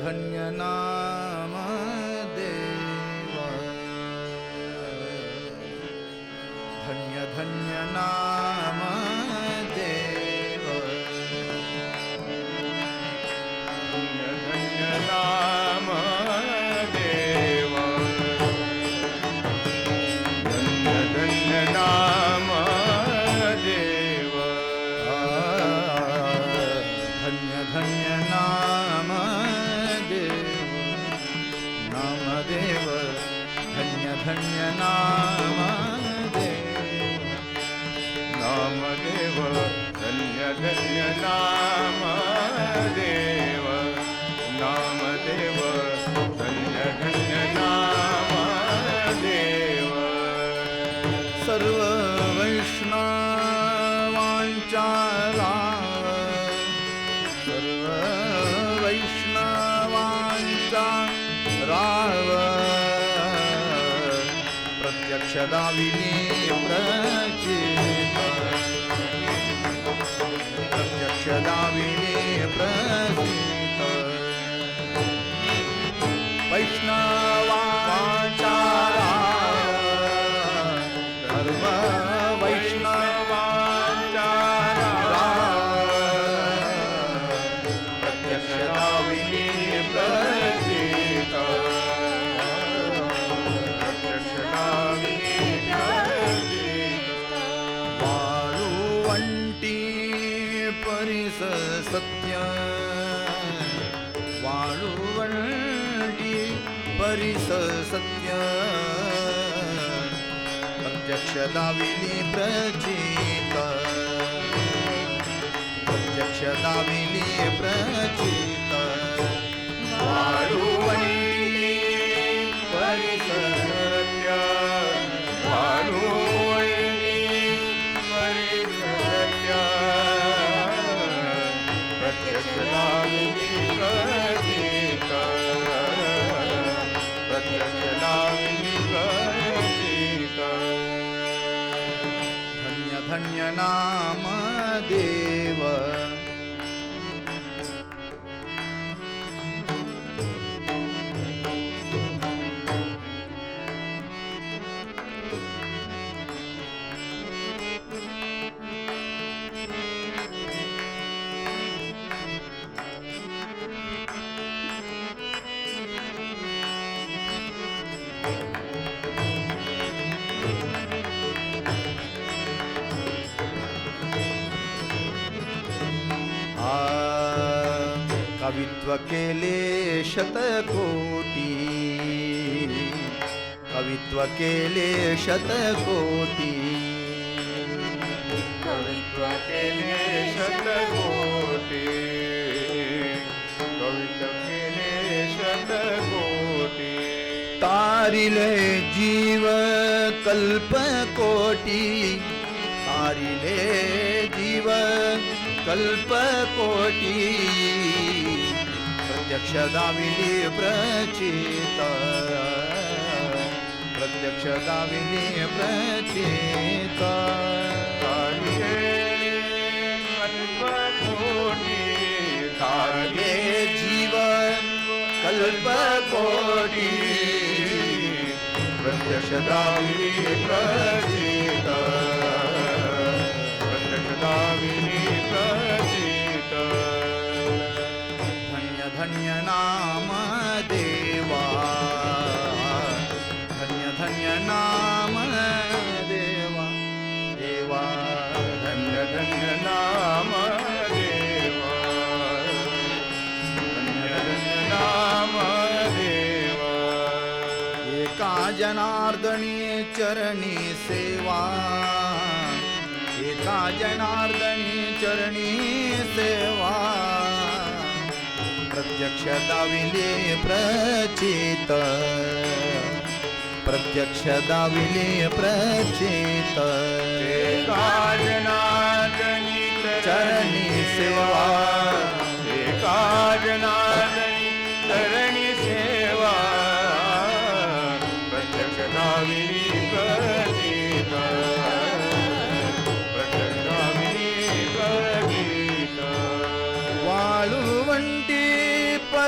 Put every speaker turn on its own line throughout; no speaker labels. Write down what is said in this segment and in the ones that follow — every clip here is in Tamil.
धन्य नाम देवा, धन्य धन्य नाम देवा,
धन्य धन्य नाम देवा, धन्य धन्य नाम देवा,
धन्य धन्य नाम देव, नामदेव, धन्य धन्य नाम देव,
नामदेव, धन्य धन्य नाम देव, नामदेव, धन्य धन्य नाम देव.
सर्व वैष्णवांच्या सर्व वैष्णवांचा राव, प्रत्यक्ष दाविनी प्रचित, प्रत्यक्ष दाविनी प्रचित, वैष्णवांचा सर्व वैष्णवांचा प्रत्यक्ष दाविनी प्रचित,
प्रत्यक्ष दाविनी प्रचित.
वाळुवंटी परिस सत्य, वाळुवंटी परिस सत्य, प्रत्यक्ष दाविनी प्रचित, प्रत्यक्ष दाविनी प्रचित,
वाळुवंटी परिस सत्य, वाळुवंटी परिस सत्य, प्रत्यक्ष दाविनी प्रचित, प्रत्यक्ष दाविनी प्रचित.
धन्य धन्य नाम देव, कवित्व केले शतकोटी, कवित्व केले शतकोटी,
कवित्व केले शतकोटी, कवित्व केले शतकोटी.
तारिले जीव कल्पकोटी, तारिले जीव कल्पकोटी, प्रत्यक्ष दाविनी प्रचित, प्रत्यक्ष दाविनी प्रचित,
कल्पकोटी,
तारिले जीव कल्पकोटी,
प्रत्यक्ष दाविनी प्रचित, प्रत्यक्ष दाविनी प्रचित.
धन्य धन्य नाम देवा, धन्य धन्य नाम देवा, देवा
धन्य धन्य नाम देवा, धन्य धन्य नाम देवा.
एका जनार्दनी चरणी सेवा, एका जनार्दनी चरणी सेवा, प्रत्यक्ष दाविले प्रचित, प्रत्यक्ष दाविले प्रचित,
एका जनार्दनी
चरणी सेवा,
एका जनार्दनी चरणी सेवा, प्रत्यक्ष दाविनी प्रचित, प्रत्यक्ष दाविनी प्रचित.
वाळुवंटी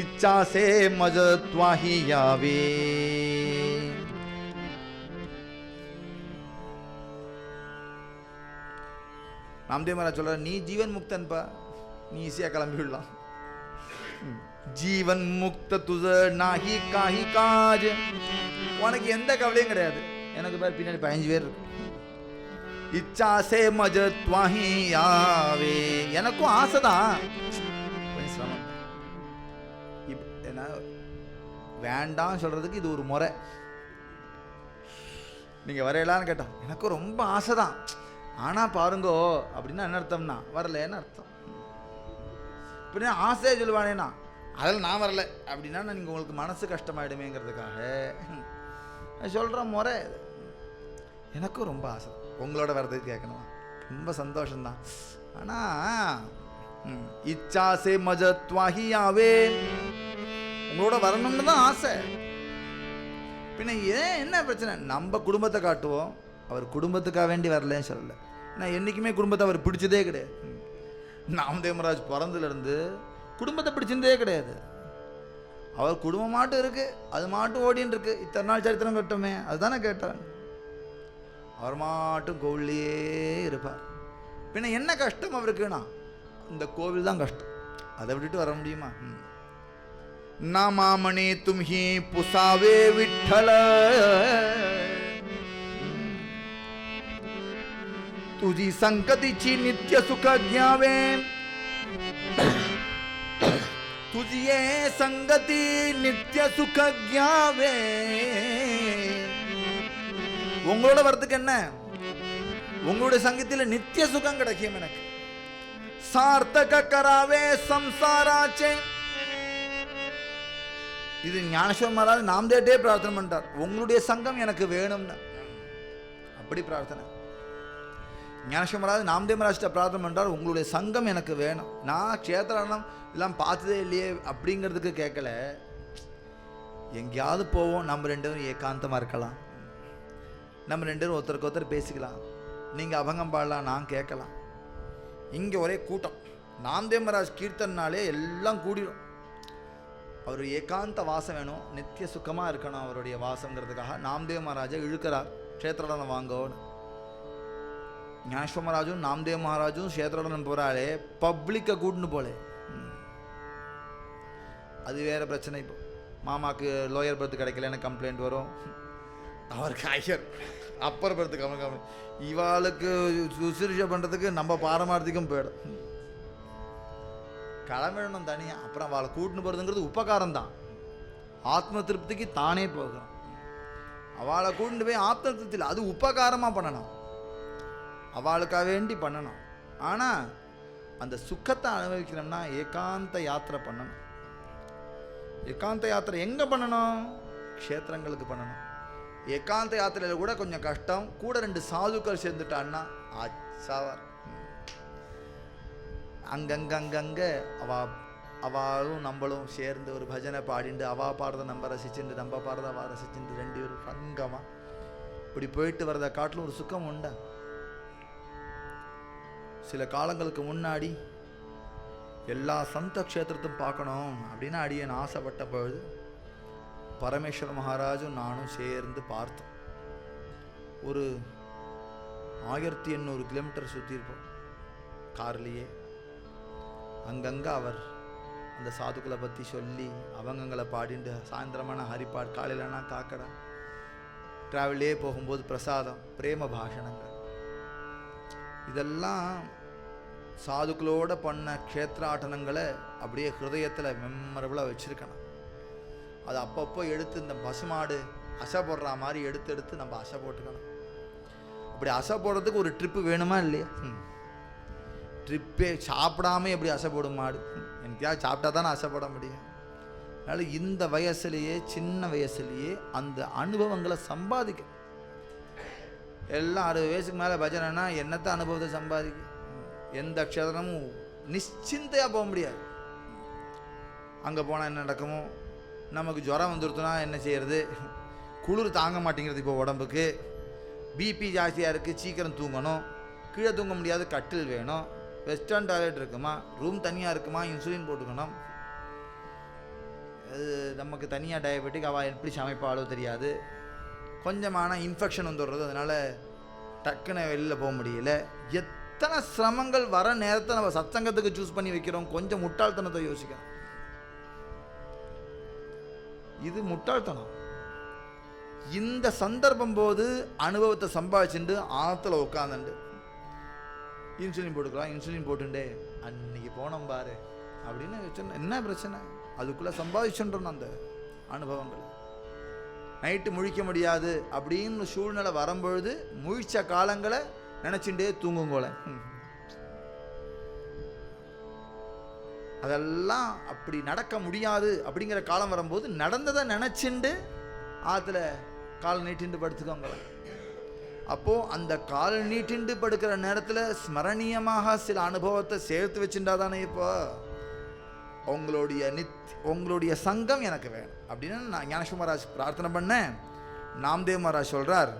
इच्छा से मज त्वाही यावे. रामदेव महाराज சொல்ற, நீ ஜீவன் முக்தன்பா, நீ ஈஸியா கிளம்பி விடலாம். ஜீவன் முக்த துஜ நாஹி காஹி காஜ். உனக்கு எந்த கவலையும் கிடையாது. எனக்கு பேர் பின்னாடி 15 பேர் இருக்கு. இச்சா சே மஜ த்வாஹி யாவே. எனக்கும் ஆசைதான், கொஞ்சம் சிரமம். என்ன வேண்டாம் சொல்றதுக்கு இது ஒரு முறை. நீங்க வரையலான்னு கேட்டோம், எனக்கும் ரொம்ப ஆசைதான், ஆனா பாருங்கோ அப்படின்னா என்ன அர்த்தம்னா வரலன்னு அர்த்தம். இப்படின்னா ஆசையே சொல்லுவானேண்ணா, அதில் நான் வரல அப்படின்னா நீங்கள் உங்களுக்கு மனசு கஷ்டமாயிடுமேங்கிறதுக்காக சொல்கிற முறை. எனக்கும் ரொம்ப ஆசை உங்களோட வர்றதுக்கு கேட்கணும், ரொம்ப சந்தோஷம்தான். ஆனால் இச்சா சே மஜத்வாஹியாவே, உங்களோட வரணும்னு தான் ஆசை. பின்ன ஏன் என்ன பிரச்சனை? நம்ம குடும்பத்தை காட்டுவோம், அவர் குடும்பத்துக்காக வேண்டி வரலன்னு சொல்லலை. நான் என்றைக்குமே குடும்பத்தை அவர் பிடிச்சதே கிடையாது. நாமதேவ் மகாராஜ் பிறந்ததுலேருந்து குடும்பத்தை பிடிச்சிருந்தே கிடையாது. அவர் குடும்பம் மாட்டும் இருக்கு, அது மாட்டும் ஓடின்னு இருக்கு. இத்தனை நாள் சரித்திரம் கட்டோமே, அதுதானே கேட்டான். அவர் மாட்டும் கோவிலையே இருப்பார். பின்ன என்ன கஷ்டம் அவருக்குன்னா இந்த கோவில் தான் கஷ்டம். அதை விட்டுட்டு வர முடியுமா? நாமாமணி தும்ஹி புசாவே விட்டல, तुझी संगतीची नित्य सुख घ्यावे, तुझी ये संगती नित्य सुख घ्यावे. உங்களோட வரதுக்கு என்ன? உங்களுடைய சங்கத்தில நித்திய சுகம் கிடைக்கும். எனக்கு சார்த்தக கராவே சம்சாராச்சே. இது ஞானேஸ்வர மகாராஜ் நாமதேவரே பிரார்த்தனை பண்றார், உங்களுடைய சங்கம் எனக்கு வேணும்னு. அப்படி பிரார்த்தனை ஞானேஸ்வர மகாராஜ் நாமதேவ் மகாராஜ்கிட்ட பிரார்த்தனை பண்ணுறார், உங்களுடைய சங்கம் எனக்கு வேணும். நான் க்ஷேத்திரம் எல்லாம் பார்த்ததே இல்லையே அப்படிங்கிறதுக்கு கேட்கல. எங்கேயாவது போவோம், நம்ம ரெண்டு பேரும் ஏகாந்தமாக இருக்கலாம், நம்ம ரெண்டு பேரும் ஒருத்தருக்கு ஒருத்தர் பேசிக்கலாம், நீங்கள் அபங்கம் பாடலாம், நான் கேட்கலாம். இங்கே ஒரே கூட்டம். நாமதேவ் மகாராஜ் கீர்த்தனாலே எல்லாம் கூடிடும். அவர் ஏகாந்த வாசம் வேணும், நித்திய சுகமாக இருக்கணும் அவருடைய வாசங்கிறதுக்காக நாமதேவ் மகாராஜை இழுக்கிறார் க்ஷேத்திரம் வாங்கோன்னு. ஞானேஸ்வர மகாராஜும் நாமதேவ் மகாராஜும் க்ஷேத்திரம் போகிறாளே, பப்ளிக்கை கூட்டுன்னு போலே. அது வேறு பிரச்சனை. இப்போ மாமாவுக்கு லோயர் பர்த்து கிடைக்கலன்னு கம்ப்ளைண்ட் வரும், அவருக்கு ஹையர் அப்பர் பர்த்து கம்ப்ளைண்ட். இவாளுக்கு சுசுரிஷை பண்ணுறதுக்கு நம்ம பாரமார்த்திக்கும் போயிடும், கிளம்பிடணும் தனியாக. அப்புறம் அவளை கூட்டுன்னு போகிறதுங்கிறது உபகாரம் தான், ஆத்ம திருப்திக்கு தானே போகும். அவளை கூட்டிட்டு போய் ஆத்ம திருப்தியில் அது உபகாரமாக பண்ணணும், அவளுக்காக வேண்டி பண்ணணும். ஆனால் அந்த சுக்கத்தை அனுபவிக்கணும்னா ஏகாந்த யாத்திரை பண்ணணும். ஏகாந்த யாத்திரை எங்கே பண்ணணும்? க்ஷேத்திரங்களுக்கு பண்ணணும். ஏகாந்த யாத்திரையில் கூட கொஞ்சம் கஷ்டம், கூட 2 சாதுக்கள் சேர்ந்துட்டான்னா ஆச்சாவார். அங்கங்கே அவளும் நம்மளும் சேர்ந்து ஒரு பஜனை பாடிண்டு, அவா பாடுறத நம்ம ரசிச்சுண்டு, நம்ம பாடுறத அவா ரசிச்சுண்டு, 2 பேரும் சங்கமாக இப்படி போயிட்டு வரதை காட்டிலும் ஒரு சுக்கம் உண்டா? சில காலங்களுக்கு முன்னாடி எல்லா சந்த க்ஷேத்திரத்தையும் பார்க்கணும் அப்படின்னு அடியேன் ஆசைப்பட்ட பொழுது பரமேஸ்வர மகாராஜும் நானும் சேர்ந்து பார்த்தோம். ஒரு 1800 கிலோமீட்டர் சுற்றிருப்போம் கார்லேயே. அங்கங்கே அவர் அந்த சாதுக்களை பற்றி சொல்லி அவங்கங்களை பாடிண்டு, சாயந்தரமான ஹரிப்பாடு, காலையிலனா காக்கடா, ட்ராவலே போகும்போது பிரசாதம், பிரேம பாஷணங்கள், இதெல்லாம் சாதுக்களோட பண்ண க்ஷேத்ராட்டனங்களை அப்படியே ஹிருதயத்தில் மெமரபுளாக வச்சுருக்கணும். அது அப்பப்போ எடுத்து இந்த பசுமாடு அசை போடுற மாதிரி எடுத்து நம்ம அசை போட்டுக்கணும். அப்படி அசை போடுறதுக்கு ஒரு ட்ரிப்பு வேணுமா இல்லையா? ட்ரிப்பே சாப்பிடாம எப்படி அசை போடும் மாடு? எனக்காவது சாப்பிட்டா தானே அசை போட முடியும். அதனால் இந்த வயசுலேயே, சின்ன வயசுலேயே அந்த அனுபவங்களை சம்பாதிக்க. எல்லாம் 60 வயசுக்கு மேலே பஜனைனா என்னத்த அனுபவத்தை சம்பாதிக்க? எந்த க்ஷேத்திரமும் நிச்சிந்தையாக போக முடியாது. அங்கே போனால் என்ன நடக்குமோ, நமக்கு ஜுரம் வந்துடுத்துனா என்ன செய்கிறது, குளிர் தாங்க மாட்டேங்கிறது, இப்போ உடம்புக்கு பிபி ஜாஸ்தியாக இருக்குது, சீக்கிரம் தூங்கணும், கீழே தூங்க முடியாது, கட்டில் வேணும், வெஸ்டர்ன் டாய்லெட் இருக்குமா, ரூம் தனியாக இருக்குமா, இன்சுலின் போட்டுக்கணும். அது நமக்கு தனியாக டயபெட்டிக், அவள் எப்படி சமைப்பாளோ தெரியாது. கொஞ்சமான இன்ஃபெக்ஷன் வந்துடுறது, அதனால் டக்குன்னு வெளியில் போக முடியல. எத்தனை சிரமங்கள் வர நேரத்தை நம்ம சத்சங்கத்துக்கு சூஸ் பண்ணி வைக்கிறோம். கொஞ்சம் முட்டாள்தனத்தை யோசிக்கிறோம். இது முட்டாள்தனம். இந்த சந்தர்ப்பம் போது அனுபவத்தை சம்பாதிச்சுட்டு ஆற்றுல உட்காந்துண்டு இன்சுலின் போட்டுக்கலாம், இன்சுலின் போட்டுண்டே அன்னைக்கு போனோம் பாரு அப்படின்னு சொன்ன என்ன பிரச்சனை? அதுக்குள்ளே சம்பாதிச்சுன்றோம் அந்த அனுபவங்களை. நைட்டு முழிக்க முடியாது அப்படின்னு சூழ்நிலை வரும்பொழுது முழிச்ச காலங்களை நினச்சிண்டே தூங்குங்கோல. அதெல்லாம் அப்படி நடக்க முடியாது அப்படிங்கிற காலம் வரும்போது நடந்ததை நினச்சிண்டு ஆற்றுல கால் நீட்டிண்டு படுத்துக்கோங்க. அப்போது அந்த கால் நீட்டிண்டு படுக்கிற நேரத்தில் ஸ்மரணீயமாக சில அனுபவத்தை சேர்த்து வச்சுட்டா தானே இப்போ உங்களுடைய சங்கம் எனக்கு வேணும் அப்படின்னு நான் ஞானேஸ்வர் மகாராஜ் பிரார்த்தனை பண்ணேன். நாம்தேவ் மகாராஜ் சொல்றார்,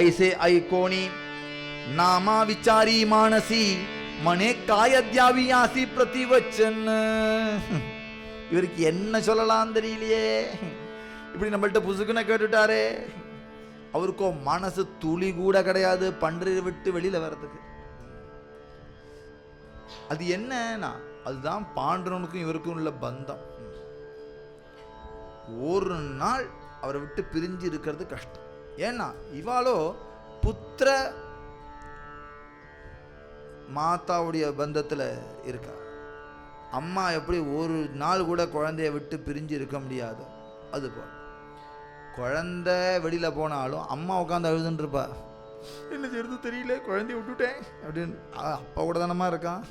ஐசே ஐ கோணி நாமா விசாரி மானசி மனே காயத்யாவி ஆசி பிரதிவச்சன். இவருக்கு என்ன சொல்லலாம் தெரியலையே, இப்படி நம்மள்ட்ட புசுக்குன்னு கேட்டுட்டாரே. அவருக்கோ மனசு துளி கூட கிடையாது பன்றி விட்டு வெளியில வர்றதுக்கு. அது என்னன்னா அதுதான் பாண்டவனுக்கும் இவருக்கும் உள்ள பந்தம். ஒரு நாள் அவரை விட்டு பிரிஞ்சு இருக்கிறது கஷ்டம். ஏன்னா இவாளோ புத்திர மாதாவுடைய பந்தத்தில் இருக்கா. அம்மா எப்படி ஒரு நாள் கூட குழந்தைய விட்டு பிரிஞ்சு இருக்க முடியாது, அதுபோல் குழந்தை வெளியில் போனாலும் அம்மா உட்காந்து அழுதுன்னு இருப்பா. என்ன செய்யறது தெரியல, குழந்தைய விட்டுட்டேன் அப்படின்னு. அப்பா கூட தானமா இருக்கான்,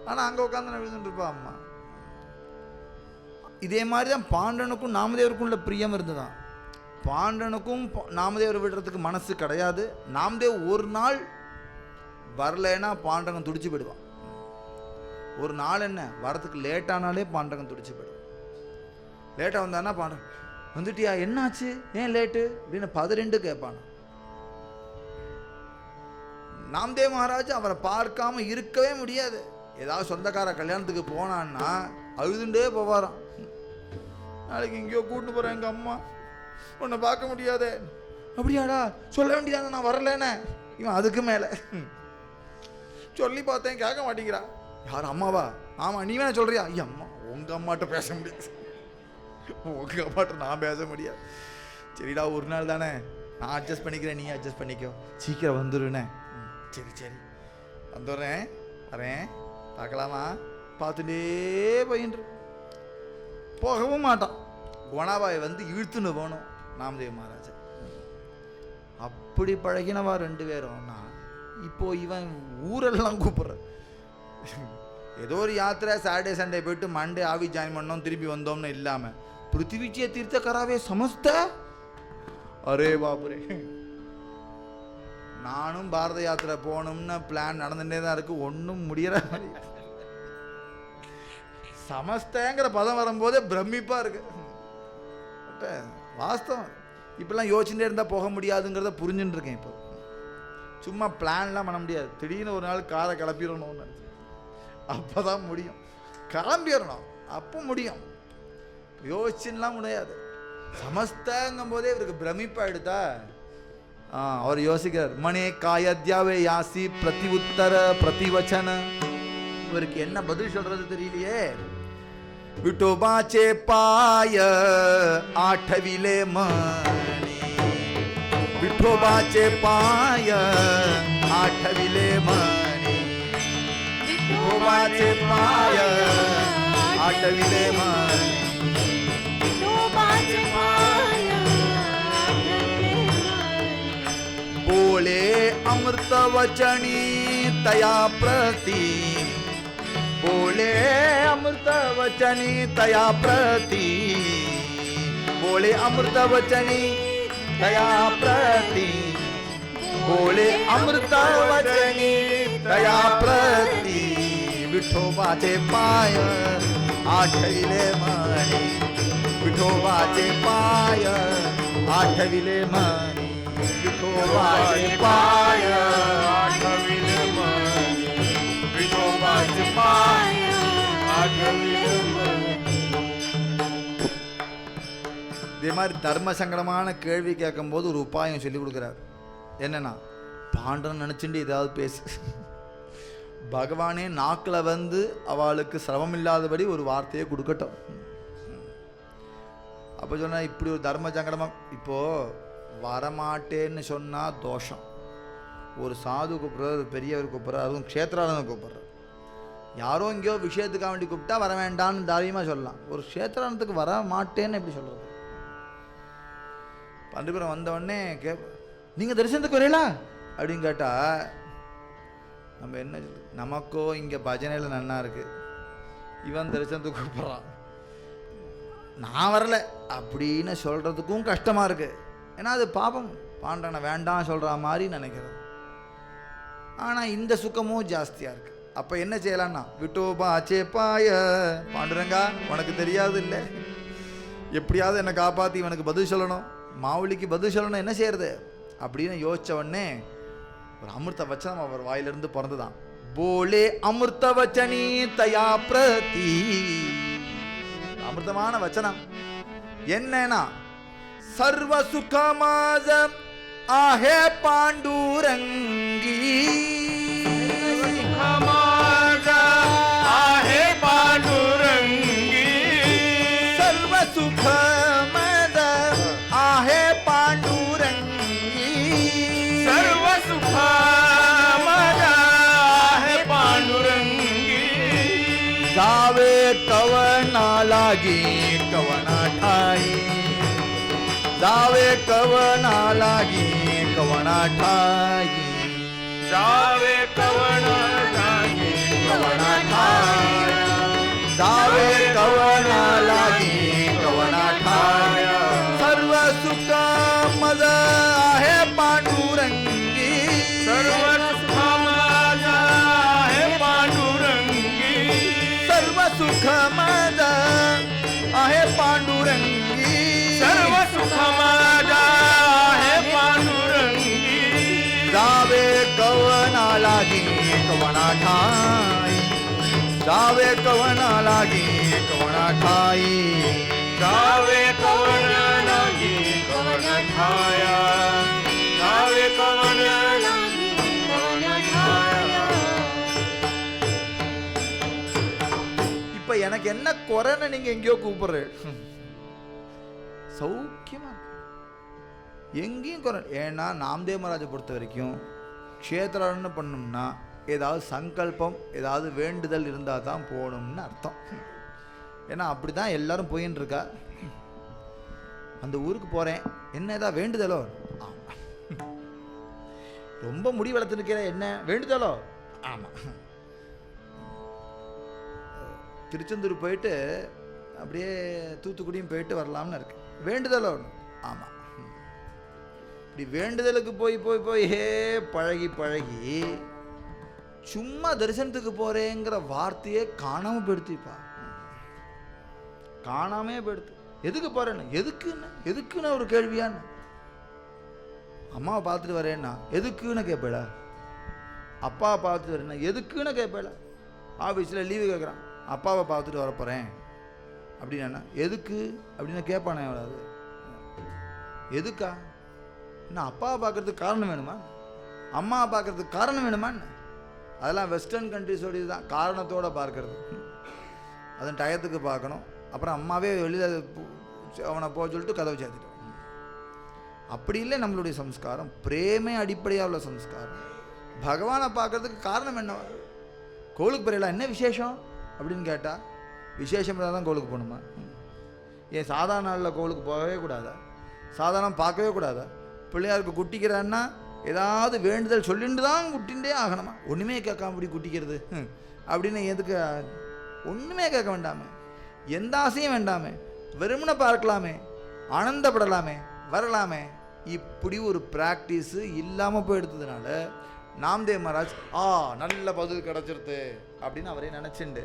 ஆனால் அங்கே உட்காந்து அழுதுன்னு இருப்பா அம்மா. இதே மாதிரி தான் பாண்டனுக்கும் நாமதேவருக்கும் உள்ள பிரியம் இருந்துதான். பாண்டனுக்கும் நாமதேவர் விடுறதுக்கு மனசு கிடையாது. நாமதேவ் ஒரு நாள் வரலைன்னா பாண்டகன் துடிச்சு போயிடுவான். ஒரு நாள் என்ன வரத்துக்கு லேட்டானாலே பாண்டகன் துடிச்சு போயிடுவான். லேட்டாக வந்தான்னா பாண்டகன் வந்துட்டியா, என்னாச்சு, ஏன் லேட்டு அப்படின்னு 12 கேட்பான். நாம்தேவ் மகாராஜ் அவரை பார்க்காம இருக்கவே முடியாது. ஏதாவது சொந்தக்கார கல்யாணத்துக்கு போனான்னா அழுதுண்டே போவாராம். நாளைக்கு எங்கேயோ கூட்டு போகிறேன் எங்கள் அம்மா, உன்னை பார்க்க முடியாதே. அப்படியாடா, சொல்ல வேண்டியதானே நான் வரலன்னு. இவன் அதுக்கு மேலே சொல்லி பார்த்தேன், கேட்க மாட்டேங்கிறா. யார் அம்மாவா? ஆமாம், நீ வேணா சொல்கிறியா? ஐயா அம்மா, உங்கள் அம்மாட்ட பேச முடியாது, உங்கள் அம்மாட்ட நான் பேச முடியாது. சரிடா, ஒரு நாள் தானே, நான் அட்ஜஸ்ட் பண்ணிக்கிறேன், நீ அட்ஜஸ்ட் பண்ணிக்கோ, சீக்கிரம் வந்துடுனே. சரி சரி வந்துடுறேன், வரேன், பார்க்கலாமா? பார்த்துட்டே போயின்று போகவும் மாட்டான். குணாபாய் வந்து இழுத்துன்னு போகணும் நாமதேவ் மகாராஜா. அப்படி பழகினவா 2 பேரும். இப்போ இவன் ஊரெல்லாம் கூப்பிட்ற. ஏதோ ஒரு யாத்திரை சாட்டர்டே சண்டே போயிட்டு மண்டே ஆவி ஜாயின் பண்ணோம், திருப்பி வந்தோம்னு இல்லாமல் பிருத்திவிச்சியை தீர்த்த கராவே சமஸ்த. அரே பாபுரே, நானும் பாரத யாத்திரை போகணும்னு பிளான் நடந்துட்டே தான் இருக்கு, ஒன்றும் முடியற மாதிரி. சமஸ்தங்கிற பதம் வரும்போதே பிரமிப்பா இருக்கு. வாஸ்தவம், இப்பெல்லாம் யோசிச்சுட்டே இருந்தால் போக முடியாதுங்கிறத புரிஞ்சுட்டு இருக்கேன். இப்போ சும்மா பிளான்லாம் பண்ண முடியாது. திடீர்னு ஒரு நாள் காரை கிளப்பிடணும்னு அப்போ தான் முடியும். கிளம்பிடணும், அப்போ முடியும். யோசிச்சுலாம் முடியாது. சமஸ்தங்கும் போதே இவருக்கு பிரமிப்பாயிடுதா. அவர் யோசிக்கிறார், மணே காயத்யாவே யாசி பிரதி உத்தர பிரதிவச்சன. இவருக்கு என்ன பதில் சொல்றது தெரியலையே. விட்டோபாச்சே பாய ஆठविले மணி, விட்டோபாச்சே பாய ஆठविले மணி, விட்டோபாச்சே பாய ஆठविले மணி, விட்டோபாச்சே பாய ஆठविले மணி. बोले अमृत वचनी तया प्रति, बोले अमृत वचनी तया प्रति, बोले अमृत वचनी तया प्रति, बोले अमृत वचनी तया प्रति. विठोबाचे पाय आठविले मणी, विठोबाचे पाय आठविले मणी, विठोबाचे पाय आठविले मणी, विठोबाचे पाय आठविले मणी. இதே மாதிரி தர்ம சங்கடமான கேள்வி கேட்கும்போது ஒரு உபாயம் சொல்லி கொடுக்குறார். என்னன்னா, பாண்டவன் நினச்சிட்டு ஏதாவது பேசு, பகவானே நாக்கில் வந்து அவளுக்கு சிரமம் இல்லாதபடி ஒரு வார்த்தையை கொடுக்கட்டும். அப்போ சொன்னா, இப்படி ஒரு தர்ம சங்கடமாக இப்போது வரமாட்டேன்னு சொன்னால் தோஷம். ஒரு சாது கூப்பிட்றாரு, ஒரு பெரியவர் கூப்பிட்றாரு, அதுவும் க்ஷேத்ரானந்தர் கூப்பிட்றாரு. யாரோ எங்கேயோ விஷயத்துக்காக வேண்டி கூப்பிட்டா வர வேண்டான்னு தைரியமாக சொல்லலாம். ஒரு க்ஷேத்ரானந்தத்துக்கு வர மாட்டேன்னு எப்படி சொல்கிறது? பண்டிபுரம் வந்தவொடனே நீங்கள் தரிசனத்துக்கு வரீங்களா அப்படின்னு கேட்டால் நம்ம என்ன சொல்றது? நமக்கோ இங்கே பஜனையில் நன்னா இருக்குது, இவன் தரிசனத்துக்கு கூப்பிட்றான், நான் வரலை அப்படின்னு சொல்கிறதுக்கும் கஷ்டமாக இருக்குது. ஏன்னா அது பாபம், பாண்டவனை வேண்டாம் சொல்கிற மாதிரி நினைக்கிறது. ஆனால் இந்த சுகமும் ஜாஸ்தியாக இருக்குது. அப்போ என்ன செய்யலான்னா, விட்டோபா சேப்பாய பாண்டுரங்கா, உனக்கு தெரியாது இல்லை, எப்படியாவது என்னை காப்பாற்றி இவனுக்கு பதில் சொல்லணும், மாவுளிக்கு பதில் சொல்லணும், என்ன செய்யறது அப்படின்னு யோசித்த உடனே ஒரு அமிர்த வச்சனம் அவர் வாயிலிருந்து பிறந்துதான். போலே அமிர்த வச்சனி தயா பிரதி. அமிர்தமான வச்சனம் என்னன்னா, சர்வ சுகமாஜ ஆஹே பாண்டூரங்கி,
आहे पांडुरंगी,
सर्व सुखमद आहे पांडुरंगी,
सर्व सुखमद आहे पांडुरंगी,
जावे कवना लागी कवना ठाई, जावे कवना लागी कवना ठाई,
जावे कवना लागी
कवना ठाई, जावे कवना लागी कवना ठाई, सर्व सुख मज आहे पांडुरंगी,
सर्व सुखमद आहे पांडुरंगी,
सर्व सुख मज आहे पांडुरंगी,
सर्व सुखमद आहे पांडुरंगी,
जावे कवना लागी कवना ठाई, जावे कवना लागी कवना ठाई,
जावे कवना लागी कवना ठाया, जावे कवना लागी कवना ठाया.
இப்ப எனக்கு என்ன குறைன்னு நீங்க எங்கேயோ கூப்பிடுற, சௌக்கியமா இருக்கு, எங்கேயும் குறை. ஏன்னா நாம்தேவ் மகாராஜை பொறுத்த வரைக்கும் க்ஷேத்ரான்னு பண்ணோம்னா ஏதாவது சங்கல்பம், ஏதாவது வேண்டுதல் இருந்தால் தான் போகணும்னு அர்த்தம். ஏன்னா அப்படி தான் எல்லாரும் போயின்னு இருக்கா. அந்த ஊருக்கு போகிறேன், என்ன ஏதாவது வேண்டுதலோ? ஆமாம். ரொம்ப முடி வளர்த்துருக்கிற, என்ன வேண்டுதலோ? ஆமாம். திருச்செந்தூர் போயிட்டு அப்படியே தூத்துக்குடியும் போயிட்டு வரலாம்னு இருக்கு, வேண்டுதலோ? ஆமாம். இப்படி வேண்டுதலுக்கு போய் போய் போய் பழகி பழகி சும்மா தரிசனத்துக்கு போறேங்கிற வார்த்தையே காணாம போயிடுத்துப்பா, காணாமே போயிடுத்து. எதுக்கு போறேன்னு, எதுக்குன்னு ஒரு கேள்வியான்னு. அம்மாவை பார்த்துட்டு வரேன்னா எதுக்குன்னு கேட்பேடா, அப்பாவை பார்த்துட்டு வரேன்னா எதுக்குன்னு கேட்பேடா. ஆஃபீஸில் லீவு கேட்குறான், அப்பாவை பார்த்துட்டு வரப்போகிறேன் அப்படின்னா எதுக்கு அப்படின்னு கேட்பானே எவ்வளவு. எதுக்கா? நான் அப்பாவை பார்க்கறதுக்கு காரணம் வேணுமா, அம்மாவை பார்க்கறதுக்கு காரணம் வேணுமான்னு? அதெல்லாம் வெஸ்டர்ன் கண்ட்ரிஸோட இதுதான், காரணத்தோடு பார்க்கறது. அதன் டயத்துக்கு பார்க்கணும், அப்புறம் அம்மாவே வெளியில் அவனை போக சொல்லிட்டு கதவை சேர்த்துட்டோம். அப்படி இல்லை நம்மளுடைய சம்ஸ்காரம், பிரேமே அடிப்படையாக உள்ள சம்ஸ்காரம். பகவானை பார்க்கறதுக்கு காரணம் என்ன? கோவிலுக்கு போறீங்களா, என்ன விசேஷம் அப்படின்னு கேட்டால் விசேஷம் தான் கோவிலுக்கு போகணுமா? ஏன் சாதாரண நாளில் கோவிலுக்கு போகவே கூடாதா? சாதாரணம் பார்க்கவே கூடாதா? பிள்ளையாருக்கு குட்டிக்கிறான்னா ஏதாவது வேண்டுதல் சொல்லிட்டு தான் குட்டிகிட்டே ஆகணுமா? ஒன்றுமே கேட்காம இப்படி குட்டிக்கிறது அப்படின்னு எதுக்கு? ஒன்றுமே கேட்க வேண்டாமே, எந்த ஆசையும் வேண்டாமே, வெறுமனை பார்க்கலாமே, ஆனந்தப்படலாமே, வரலாமே. இப்படி ஒரு ப்ராக்டிஸு இல்லாமல் போயிடுத்ததுனால நாம்தேவ் மகாராஜ் நல்ல பதில் கிடச்சிருது அப்படின்னு அவரே நினச்சிண்டு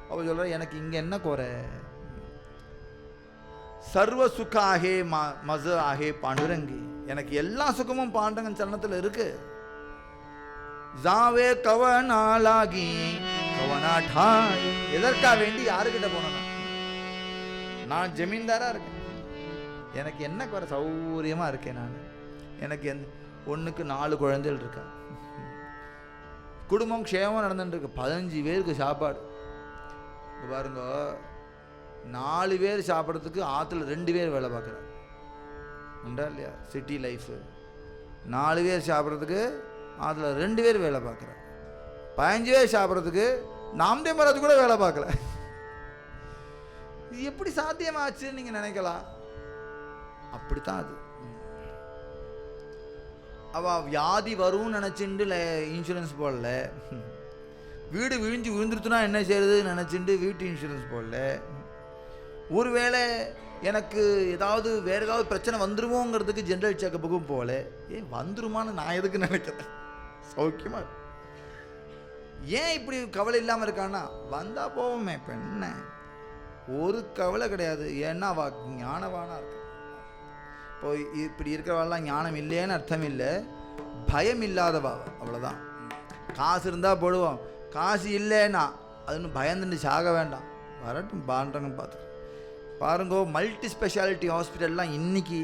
அவர் சொல்கிற, எனக்கு இங்கே என்ன குறை? சர்வ சுக ஆகே மச ஆகே பாண்டுரங்கி, எனக்கு எல்லா சுகமும் பாண்டவன் சரணத்தில் இருக்கு. ஜாவே கவனாலாகி கவனாட்டாய். எதற்காக வேண்டி யாருக்கிட்ட போனா? நான் ஜமீன்தாரா இருக்கேன், எனக்கு என்ன குறை, சௌரியமாக இருக்கேன் நான். எனக்கு ஒன்றுக்கு 4 குழந்தைகள் இருக்கா, குடும்பம் க்ஷேமம் நடந்துட்டுருக்கு, 15 பேருக்கு சாப்பாடு. பாருங்க, 4 பேர் சாப்பிட்றதுக்கு ஆற்றுல 2 பேர் வேலை பார்க்குறாங்க, உண்டா இல்லையா? City life. 4 பேர் சாப்பிட்றதுக்கு ஆற்றுல 2 பேர் வேலை பார்க்குறாங்க. 15 பேர் சாப்பிட்றதுக்கு நாம்தேவ் மகாராஜ் கூட வேலை பார்க்கல. இது எப்படி சாத்தியமாச்சுன்னு நீங்கள் நினைக்கலாம். அப்படித்தான் அது. அவள் வியாதி வரும்னு நினச்சிண்டு இன்சூரன்ஸ் போடல, வீடு விழுந்துருச்சுன்னா என்ன செய்யறதுன்னு நினச்சிண்டு வீட்டு இன்சூரன்ஸ் போடல, ஒருவேளை எனக்கு ஏதாவது வேறு ஏதாவது பிரச்சனை வந்துருமோங்கிறதுக்கு ஜென்ரல் செக்கப்புக்கும் போகல. ஏன் வந்துருமான்னு நான் எதுக்கு நினைக்கிறேன்? சௌக்கியமாக ஏன் இப்படி கவலை இல்லாமல் இருக்கான்னா, வந்தால் போவோமே, இப்போ என்ன ஒரு கவலை கிடையாது. ஏன்னா அவள் ஞானவானா இருக்கு. இப்போ இப்படி இருக்கிறவாள்லாம் ஞானம் இல்லைன்னு அர்த்தம் இல்லை, பயம் இல்லாதவா, அவ்வளோதான். காசு இருந்தால் போடுவோம், காசு இல்லைன்னா அதுன்னு பயந்துட்டு சாக வேண்டாம், வரட்டும் பாண்டங்கன்னு பார்த்து பாருங்கோ. மல்டி ஸ்பெஷாலிட்டி ஹாஸ்பிட்டல்லாம் இன்றைக்கி